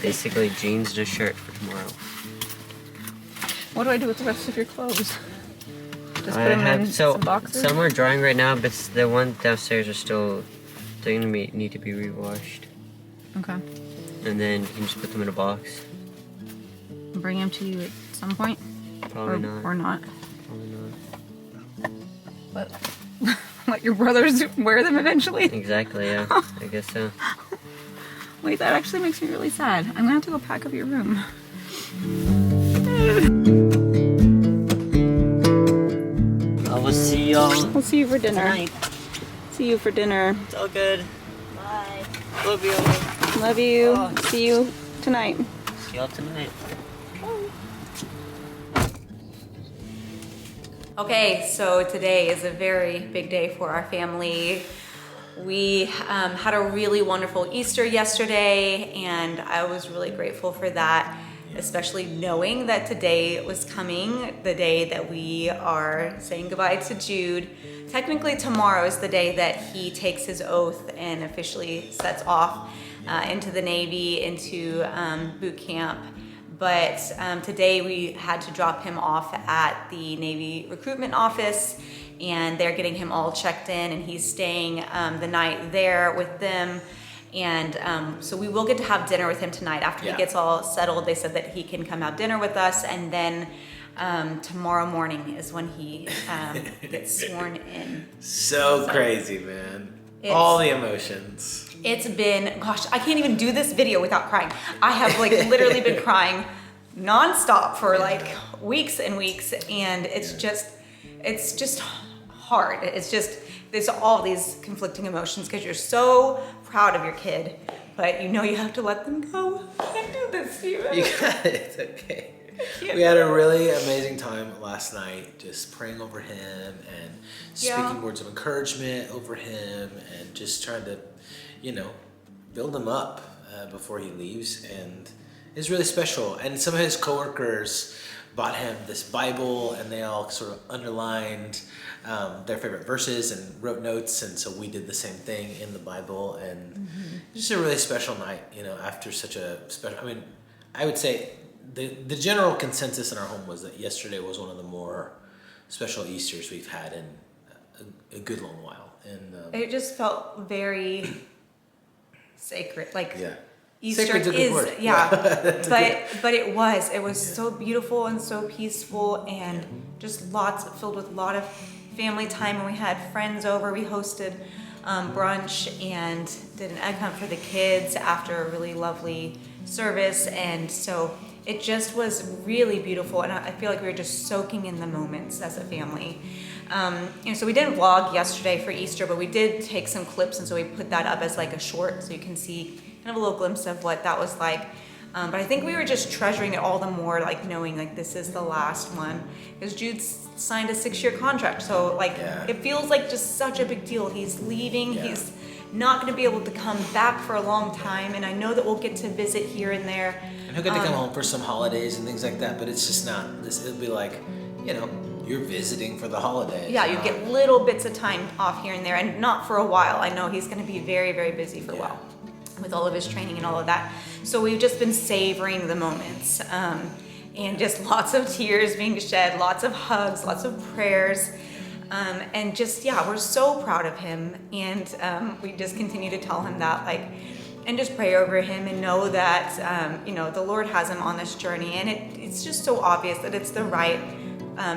Basically jeans and a shirt for tomorrow. What do I do with the rest of your clothes? Just put I them have in some boxes? some are drying right now, but the ones downstairs are still, they're gonna need to be rewashed. Okay. And then you can just put them in a box. Bring them to you at some point? Probably not. Or not. Probably not. But let your brothers wear them eventually? Exactly, yeah. I guess so. Wait, that actually makes me really sad. I'm gonna have to go pack up your room. I will see y'all. We'll see you for dinner. Tonight. See you for dinner. It's all good. Bye. Love you. Love you. Oh. See you tonight. See y'all tonight. Okay, so today is a very big day for our family. We had a really wonderful Easter yesterday, and I was really grateful for that, especially knowing that today was coming, the day that we are saying goodbye to Jude. Technically tomorrow is the day that he takes his oath and officially sets off into the Navy, into boot camp. But today we had to drop him off at the Navy recruitment office, and they're getting him all checked in, and he's staying the night there with them. And so we will get to have dinner with him tonight after he gets all settled. They said that he can come have dinner with us, and then tomorrow morning is when he gets sworn in. So crazy, man. All the emotions. It's been, gosh, I can't even do this video without crying. I have like literally been crying nonstop for like weeks and weeks, and it's just hard. There's all these conflicting emotions because you're so proud of your kid, but you know you have to let them go. I can't do this to you. You got it. It's okay. We had a really amazing time last night, just praying over him and speaking words of encouragement over him, and just trying to, build him up before he leaves. And it's really special. And some of his coworkers bought him this Bible, and they all sort of underlined their favorite verses and wrote notes. And so we did the same thing in the Bible, and just a really special night, after such a special, I would say the general consensus in our home was that yesterday was one of the more special Easters we've had in a good long while. And it just felt very sacred, Easter Sacred's a good word. but it was so beautiful and so peaceful, and just filled with a lot of family time. And we had friends over. We hosted brunch and did an egg hunt for the kids after a really lovely service, and so it just was really beautiful, and I feel like we were just soaking in the moments as a family. So we didn't vlog yesterday for Easter, but we did take some clips, and so we put that up as like a short, so you can see kind of a little glimpse of what that was like. But I think we were just treasuring it all the more, knowing this is the last one, because Jude signed a 6-year contract, so it feels like just such a big deal. He's leaving. He's not going to be able to come back for a long time, and I know that we'll get to visit here and there. And he'll get to come home for some holidays and things like that, but it's just not this. It'll be like, you're visiting for the holidays. Yeah, you get little bits of time off here and there, and not for a while. I know he's going to be very, very busy for a while with all of his training and all of that. So we've just been savoring the moments, and just lots of tears being shed, lots of hugs, lots of prayers. And just, we're so proud of him, and we just continue to tell him that, and just pray over him, and know that, the Lord has him on this journey, and it's just so obvious that it's the right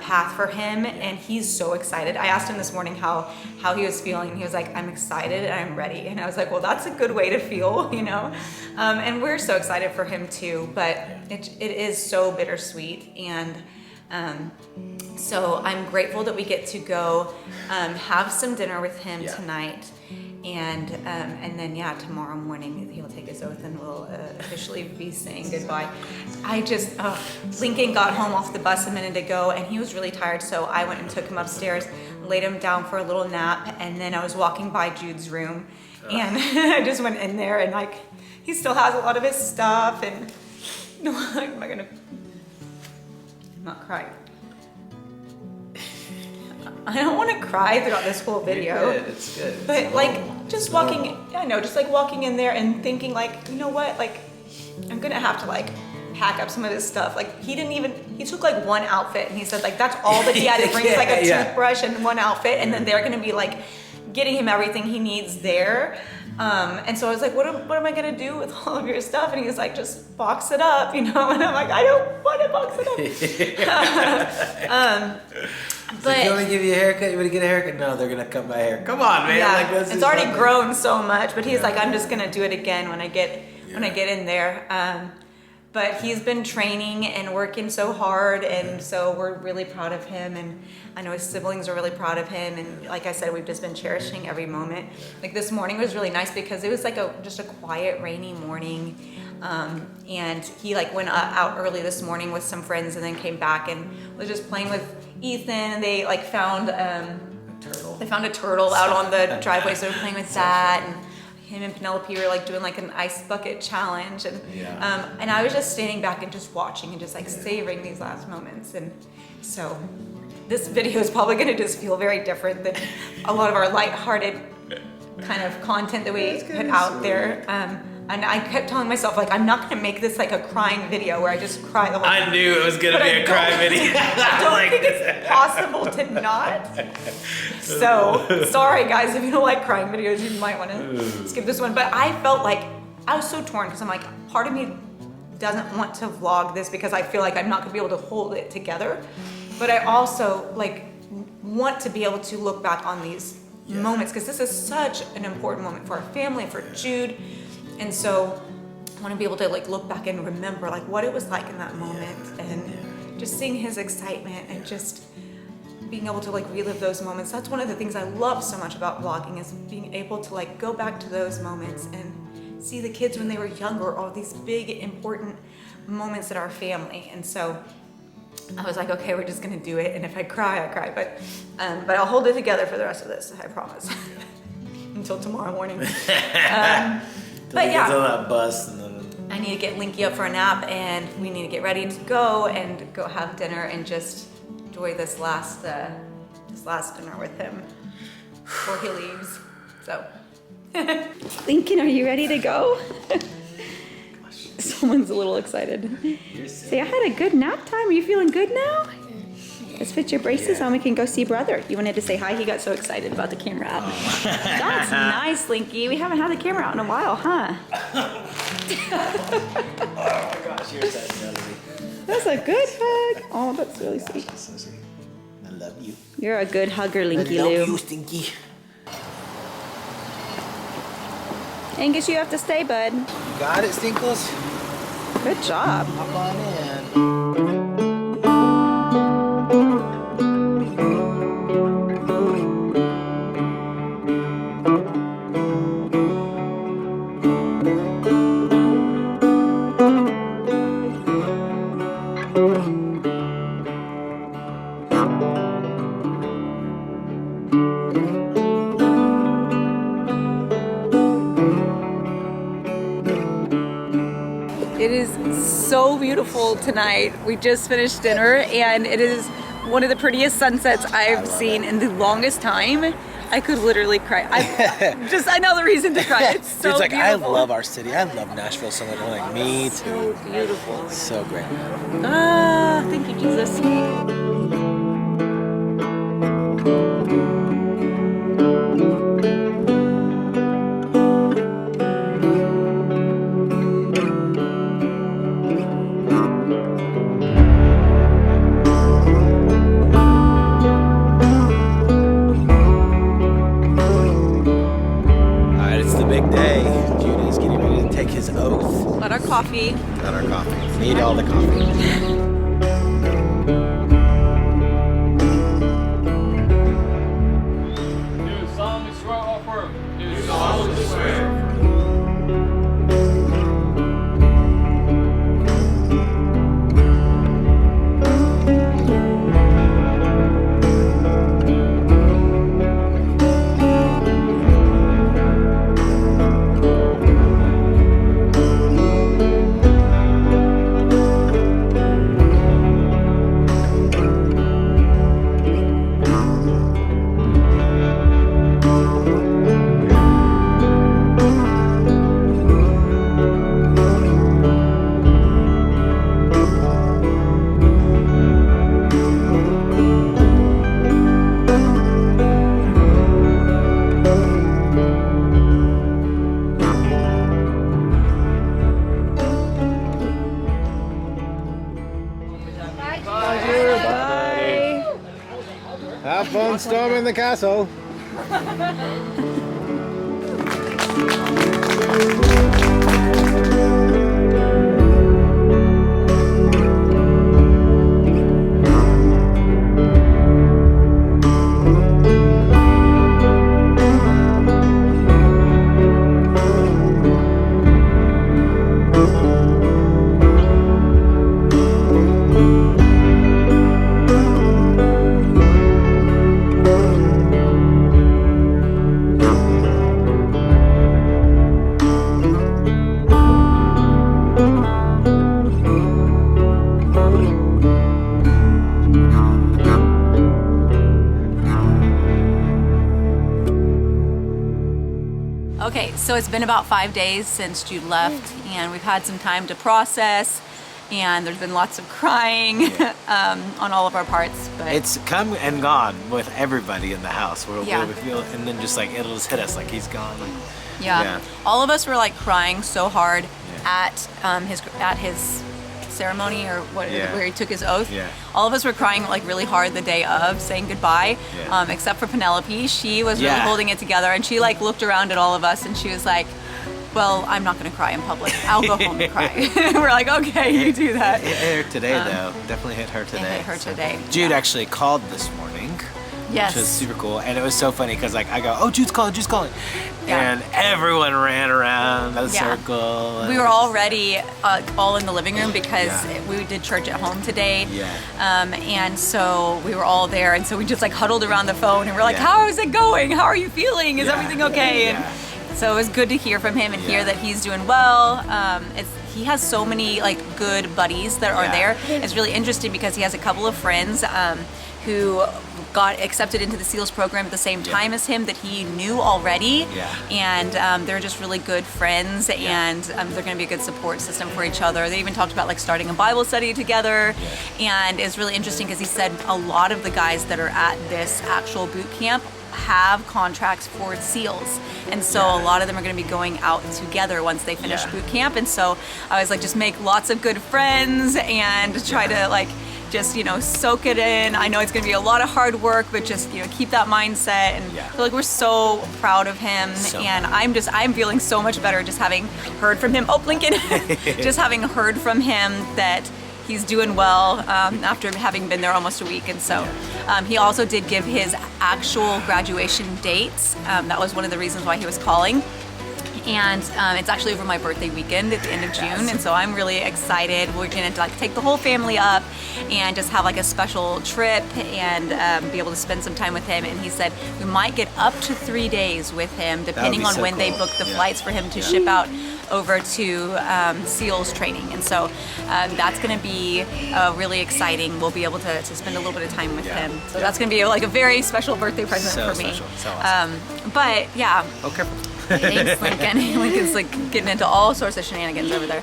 path for him, and he's so excited. I asked him this morning how he was feeling, and he was like, I'm excited and I'm ready. And I was like, well, that's a good way to feel, and we're so excited for him too, but it is so bittersweet. And so I'm grateful that we get to go have some dinner with him tonight, and then tomorrow morning he'll take his oath, and we'll officially be saying goodbye. Lincoln got home off the bus a minute ago, and he was really tired, so I went and took him upstairs, laid him down for a little nap, and then I was walking by Jude's room, and I just went in there, and he still has a lot of his stuff, and I'm not crying. I don't want to cry throughout this whole video. You're good. It's good. But just walking, walking in there and thinking you know what, I'm gonna have to like pack up some of his stuff. Like he took like one outfit and he said like that's all that he had to bring is like a toothbrush and one outfit, and then they're gonna be like getting him everything he needs there. And so I was like, what am I gonna do with all of your stuff? And he was like, just box it up, you know? And I'm like, I don't want to box it up. But you want to give you a haircut? You want to get a haircut? No, they're gonna cut my hair. Come on, man. Yeah, like, it's already grown so much. But he's like, I'm just gonna do it again when I get in there. But he's been training and working so hard, and so we're really proud of him, and I know his siblings are really proud of him, and like I said, we've just been cherishing every moment. Like this morning was really nice because it was like just a quiet, rainy morning, and he like went out early this morning with some friends and then came back and was just playing with Ethan, and they like found a turtle out on the driveway, so they were playing with that, and him and Penelope were like doing like an ice bucket challenge, and and I was just standing back and just watching and just like savoring these last moments. And so this video is probably going to just feel very different than a lot of our lighthearted kind of content that we put out there. And I kept telling myself, like, I'm not going to make this like a crying video where I just cry the whole time. I knew it was going to be a cry video. I don't think it's possible to not. So, sorry guys, if you don't like crying videos, you might want to skip this one. But I felt like, I was so torn because I'm like, part of me doesn't want to vlog this because I feel like I'm not going to be able to hold it together. But I also like want to be able to look back on these moments because this is such an important moment for our family, for Jude. And so I want to be able to like look back and remember like what it was like in that moment, and just seeing his excitement and just being able to like relive those moments. That's one of the things I love so much about vlogging, is being able to like go back to those moments and see the kids when they were younger, all these big important moments in our family. And so I was like, okay, we're just gonna do it, and if I cry, I cry, but I'll hold it together for the rest of this, I promise. Until tomorrow morning. But yeah, on that bus and then I need to get Linky up for a nap, and we need to get ready to go have dinner and just enjoy this last dinner with him before he leaves. So, Lincoln, are you ready to go? Someone's a little excited. Say, I had a good nap time. Are you feeling good now? Let's put your braces on. We can go see brother. You wanted to say hi? He got so excited about the camera out. That's nice, Linky. We haven't had the camera out in a while, huh? oh my gosh, you're so silly. That's a good hug. Oh, that's really sweet. So sweet. I love you. You're a good hugger, Linky I love Lou. you, Stinky. Angus, you have to stay, bud. You got it, Stinkles? Good job. Hop on in. It is so beautiful tonight. We just finished dinner, and it is one of the prettiest sunsets I've seen in the longest time. I could literally cry. I know the reason to cry. It's so Dude's like, beautiful. I love our city. I love Nashville so much. I'm like, me too. So beautiful. It's so great. Ah, thank you, Jesus. Got our coffee. Got our coffee. Need all the coffee. Do solemnly swear or affirm. Do solemnly swear. Don't storm in the castle. Okay, so it's been about 5 days since Jude left, and we've had some time to process, and there's been lots of crying on all of our parts. But It's come and gone with everybody in the house. Yeah. We feel, and then just like it'll just hit us like he's gone. Like, yeah, all of us were like crying so hard at his ceremony or what, Yeah. where he took his oath. Yeah. All of us were crying like really hard the day of, saying goodbye. Yeah. Except for Penelope, she was really Yeah. holding it together, and she like looked around at all of us, and she was like, "Well, I'm not going to cry in public. I'll go home and cry." We're like, "Okay, you do that." It hit her today though. Definitely hit her today. hit her today, Jude yeah. actually called this morning. Yes. Which was super cool, and it was so funny because like I go, "Oh, Jude's calling," Yeah. and everyone ran around the Yeah. circle. and We it were was already all in the living room because Yeah. we did church at home today. Yeah. And so we were all there, and so we just like huddled around the phone, and we're like, Yeah. "How is it going? How are you feeling? Is Yeah. everything okay?" Yeah. And so it was good to hear from him and hear Yeah. that he's doing well. He has so many like good buddies that are Yeah. there. It's really interesting because he has a couple of friends who got accepted into the SEALs program at the same Yeah. time as him that he knew already. Yeah. And they're just really good friends, and they're going to be a good support system for each other. They even talked about like starting a Bible study together, and it's really interesting because he said a lot of the guys that are at this actual boot camp have contracts for SEALs, and so a lot of them are going to be going out together once they finish Yeah. boot camp. And so I was like, just make lots of good friends and try to like just, you know, soak it in. I know it's going to be a lot of hard work, but just, you know, keep that mindset. And Yeah. I feel like we're so proud of him. So and I'm feeling so much better just having heard from him. Oh, Lincoln, just having heard from him that he's doing well after having been there almost a week. And so he also did give his actual graduation dates. That was one of the reasons why he was calling. And it's actually over my birthday weekend at the end of June, and so I'm really excited. We're gonna like take the whole family up and just have like a special trip and be able to spend some time with him. And he said we might get up to 3 days with him, depending be on so when they cool. book the Yeah. flights for him to ship out over to SEALs training. And so that's gonna be really exciting. We'll be able to spend a little bit of time with Yeah. him. So Yeah. that's gonna be like a very special birthday present So for me. special. So awesome. But yeah. Oh, careful. Thanks, Lincoln. Lincoln's like getting into all sorts of shenanigans over there.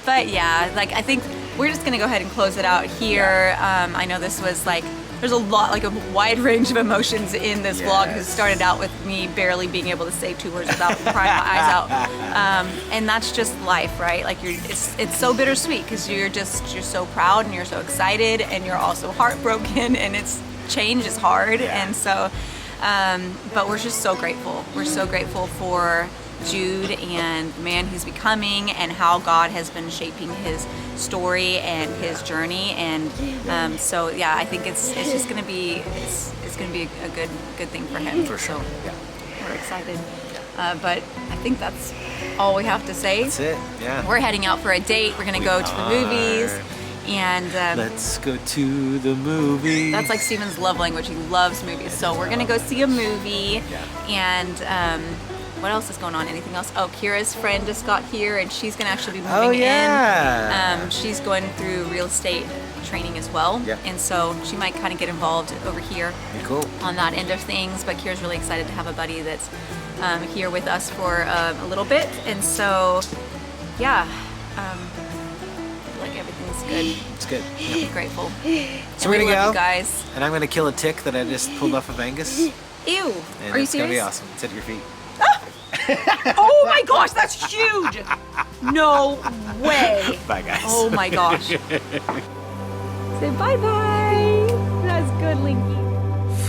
But yeah, like I think we're just gonna go ahead and close it out here. I know this was like, there's a lot, like a wide range of emotions in this vlog. It started out with me barely being able to say 2 words without crying my eyes out. And that's just life, right? Like it's so bittersweet because you're so proud and you're so excited and you're also heartbroken, and change is hard. And so, but we're just so grateful. We're so grateful for Jude and the man he's becoming, and how God has been shaping his story and his journey. And so yeah, I think it's just gonna be it's gonna be a good thing for him. For sure. So Yeah. we're excited. But I think that's all we have to say. That's it. Yeah. We're heading out for a date. We're gonna go to the movies, and Let's go to the movies. that's like Steven's love language. He loves movies. So we're gonna go see a movie. And what else is going on? Anything else? Oh, Kira's friend just got here, and she's gonna actually be moving Oh, yeah. in. She's going through real estate training as well. Yeah. And so she might kind of get involved over here Cool. on that end of things. But Kira's really excited to have a buddy that's here with us for a little bit. And so, yeah, I feel like everything's good. It's good. I'm grateful. So And we're we gonna love go, you guys. and I'm gonna kill a tick that I just pulled off of Angus. Ew. And Are you it's gonna be serious? awesome. It's at your feet. Oh my gosh, that's huge! No way. Bye, guys. Oh my gosh. Say bye-bye. That's good, Linky.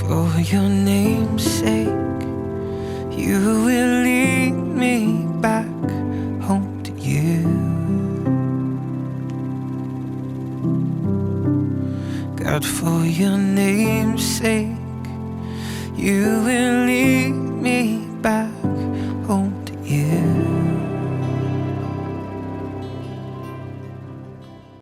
For your name's sake, you will lead me back home to you. God, for your name's sake, you will lead me back